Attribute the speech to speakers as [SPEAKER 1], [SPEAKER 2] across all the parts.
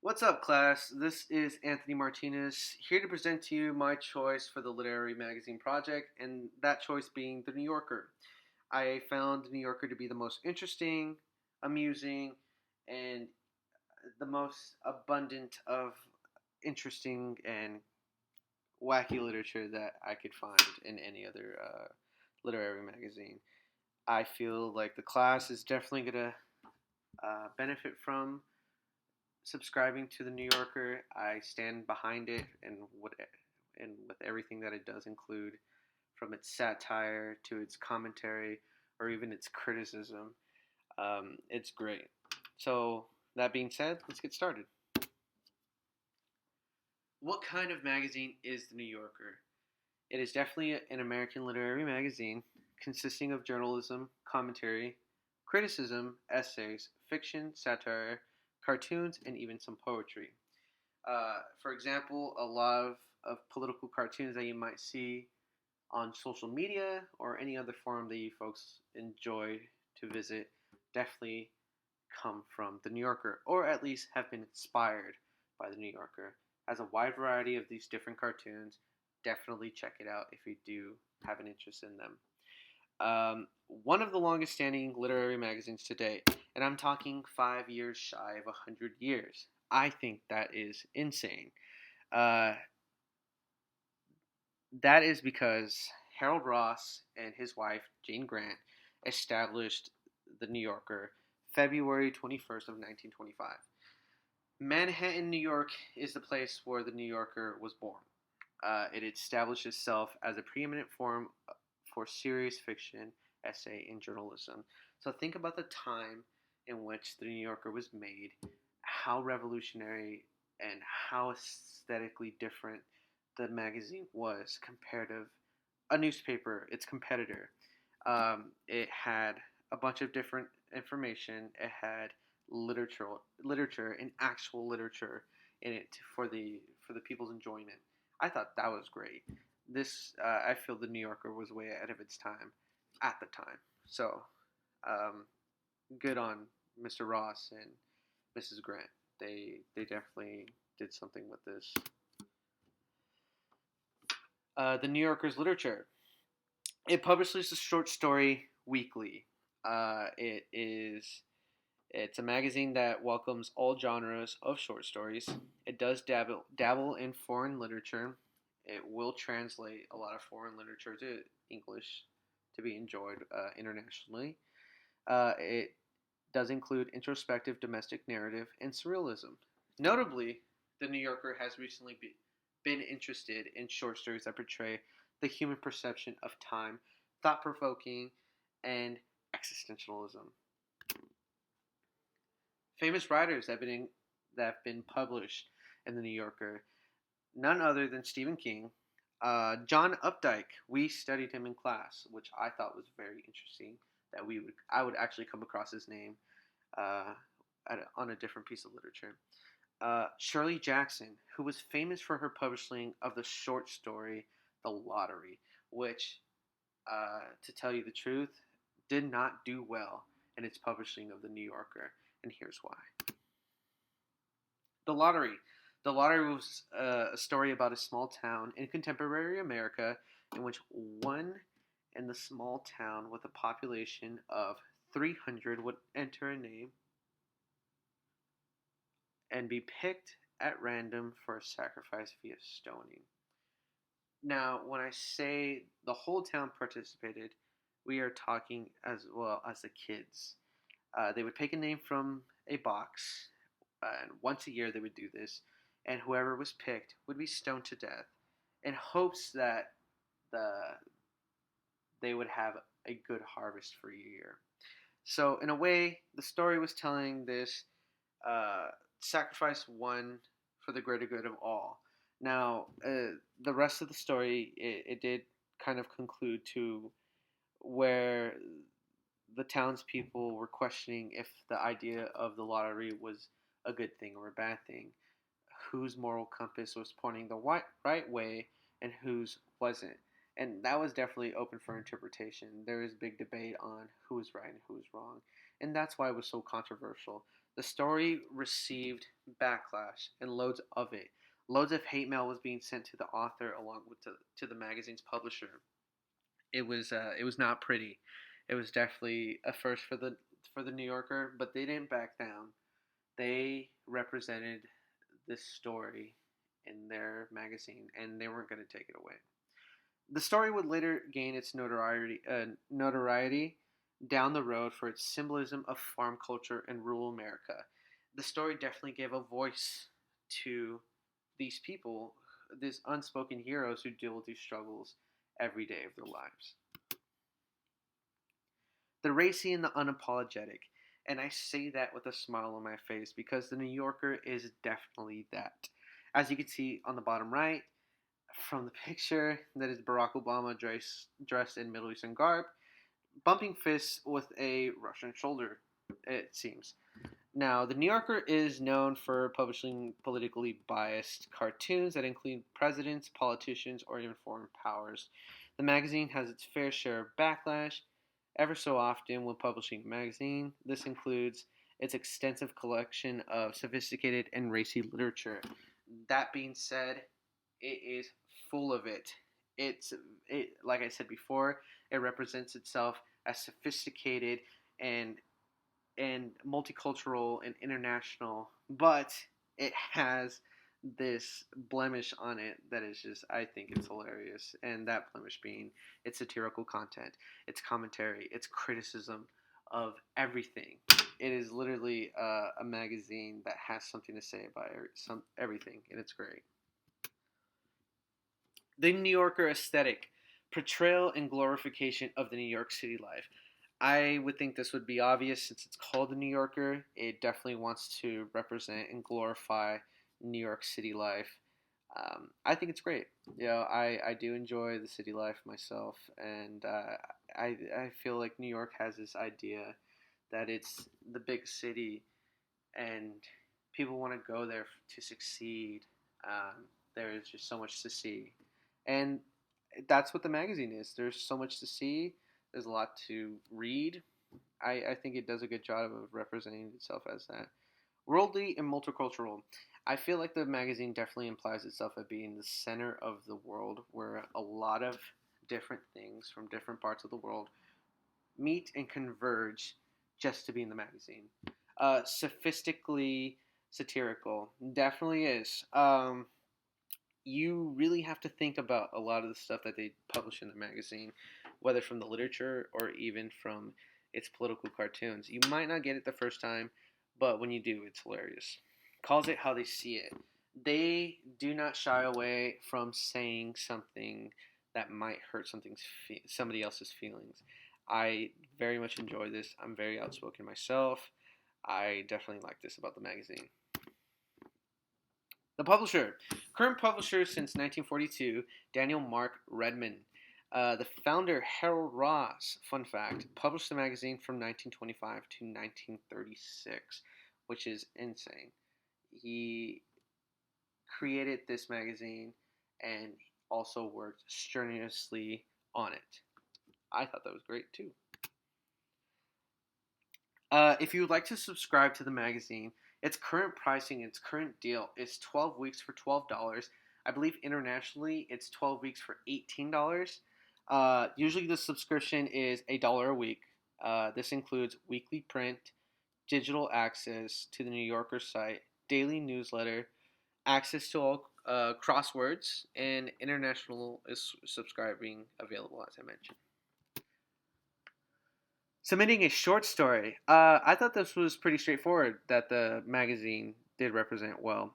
[SPEAKER 1] What's up, class? This is Anthony Martinez, here to present to you my choice for the Literary Magazine Project, and that choice being The New Yorker. I found The New Yorker to be the most interesting, amusing, and the most abundant of interesting and wacky literature that I could find in any other literary magazine. I feel like the class is definitely going to benefit from subscribing to the New Yorker. I stand behind it and with everything that it does include, from its satire to its commentary or even its criticism. It's great. So that being said, let's get started. What kind of magazine is the New Yorker? It is definitely an American literary magazine consisting of journalism, commentary, criticism, essays, fiction, satire, cartoons, and even some poetry. For example, a lot of political cartoons that you might see on social media or any other forum that you folks enjoy to visit definitely come from the New Yorker, or at least have been inspired by the New Yorker. Has a wide variety of these different cartoons. Definitely check it out if you do have an interest in them. One of the longest standing literary magazines today, and I'm talking 5 years shy of 100 years. I think that is insane. Uh, that is because Harold Ross and his wife, Jane Grant, established the New Yorker February 21st of 1925. Manhattan, New York is the place where the New Yorker was born. It established itself as a preeminent forum for serious fiction, essay, and journalism. So think about the time in which the New Yorker was made, how revolutionary and how aesthetically different the magazine was compared to a newspaper, its competitor. It had a bunch of different information. It had literature, and actual literature in it for the people's enjoyment. I thought that was great. I feel the New Yorker was way ahead of its time at the time. So, um, good on Mr. Ross and Mrs. Grant. They definitely did something with this. The New Yorker's literature. It publishes a short story weekly. It's a magazine that welcomes all genres of short stories. It does dabble in foreign literature. It will translate a lot of foreign literature to English to be enjoyed internationally. It does include introspective domestic narrative and surrealism. Notably, the New Yorker has recently been interested in short stories that portray the human perception of time, thought provoking, and existentialism. Famous writers that have been published in the New Yorker, none other than Stephen King, John Updike. We studied him in class, which I thought was very interesting. That I would actually come across his name uh, on a different piece of literature. Shirley Jackson, who was famous for her publishing of the short story The Lottery, which, to tell you the truth, did not do well in its publishing of The New Yorker, and here's why. The Lottery. The Lottery was a story about a small town in contemporary America in which one in the small town with a population of 300 would enter a name and be picked at random for a sacrifice via stoning. Now, when I say the whole town participated, we are talking as well as the kids. They would pick a name from a box, and once a year they would do this, and whoever was picked would be stoned to death in hopes that the they would have a good harvest for a year. So, in a way, the story was telling this uh, sacrifice one for the greater good of all. Now, the rest of the story, it did kind of conclude to where the townspeople were questioning if the idea of the lottery was a good thing or a bad thing, whose moral compass was pointing the right way and whose wasn't. And that was definitely open for interpretation. There is big debate on who was right and who was wrong. And that's why it was so controversial. The story received backlash, and loads of it. Loads of hate mail was being sent to the author along with to the magazine's publisher. It was not pretty. It was definitely a first for the New Yorker, but they didn't back down. They represented this story in their magazine, and they weren't going to take it away. The story would later gain its notoriety down the road for its symbolism of farm culture in rural America. The story definitely gave a voice to these people, these unspoken heroes who deal with these struggles every day of their lives. The racy and the unapologetic. And I say that with a smile on my face because the New Yorker is definitely that. As you can see on the bottom right, from the picture, that is Barack Obama dressed in Middle Eastern garb, bumping fists with a Russian shoulder, it seems. Now, the New Yorker is known for publishing politically biased cartoons that include presidents, politicians, or even foreign powers. The magazine has its fair share of backlash ever so often when publishing a magazine. This includes its extensive collection of sophisticated and racy literature. That being said, it is full of it. It like I said before, it represents itself as sophisticated and multicultural and international, but it has this blemish on it that is just, I think it's hilarious. And that blemish being its satirical content, its commentary, its criticism of everything. It is literally a magazine that has something to say about everything, and it's great. The New Yorker aesthetic, portrayal and glorification of the New York City life. I would think this would be obvious since it's called the New Yorker. It definitely wants to represent and glorify New York City life. I think it's great. I do enjoy the city life myself, and I feel like New York has this idea that it's the big city, and people want to go there to succeed. There is just so much to see, and that's what the magazine is. There's so much to see. There's a lot to read. I think it does a good job of representing itself as that. Worldly and multicultural. I feel like the magazine definitely implies itself as being the center of the world where a lot of different things from different parts of the world meet and converge just to be in the magazine. Sophistically satirical. Definitely is. You really have to think about a lot of the stuff that they publish in the magazine, whether from the literature or even from its political cartoons. You might not get it the first time, but when you do, it's hilarious. Calls it how they see it. They do not shy away from saying something that might hurt somebody else's feelings. I very much enjoy this. I'm very outspoken myself. I definitely like this about the magazine. The publisher. Current publisher since 1942, Daniel Mark Redmond. The founder, Harold Ross, fun fact, published the magazine from 1925 to 1936, which is insane. He created this magazine and also worked strenuously on it. I thought that was great too. If you would like to subscribe to the magazine, its current pricing, its current deal is 12 weeks for $12. I believe internationally it's 12 weeks for $18. Usually the subscription is $1 a week. This includes weekly print, digital access to the New Yorker site, daily newsletter, access to all crosswords, and international is subscribing available, as I mentioned. Submitting a short story. I thought this was pretty straightforward that the magazine did represent well.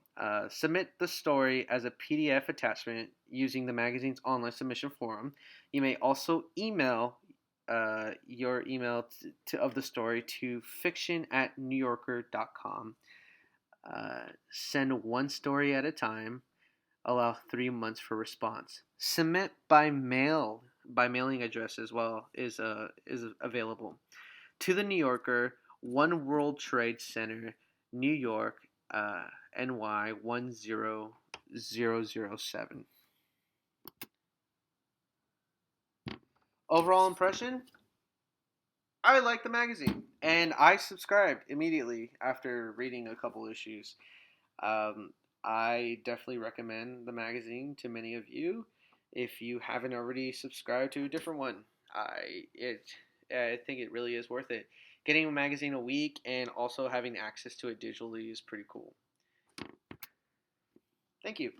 [SPEAKER 1] Submit the story as a PDF attachment using the magazine's online submission forum. You may also email your email of the story to fiction@newyorker.com. Send one story at a time. Allow 3 months for response. Submit by mail. By mailing address as well is available to the New Yorker, One World Trade Center, New York, NY 10007. Overall impression: I like the magazine, and I subscribed immediately after reading a couple issues. Um, I definitely recommend the magazine to many of you. If you haven't already subscribed to a different one, I think it really is worth it. Getting a magazine a week and also having access to it digitally is pretty cool. Thank you.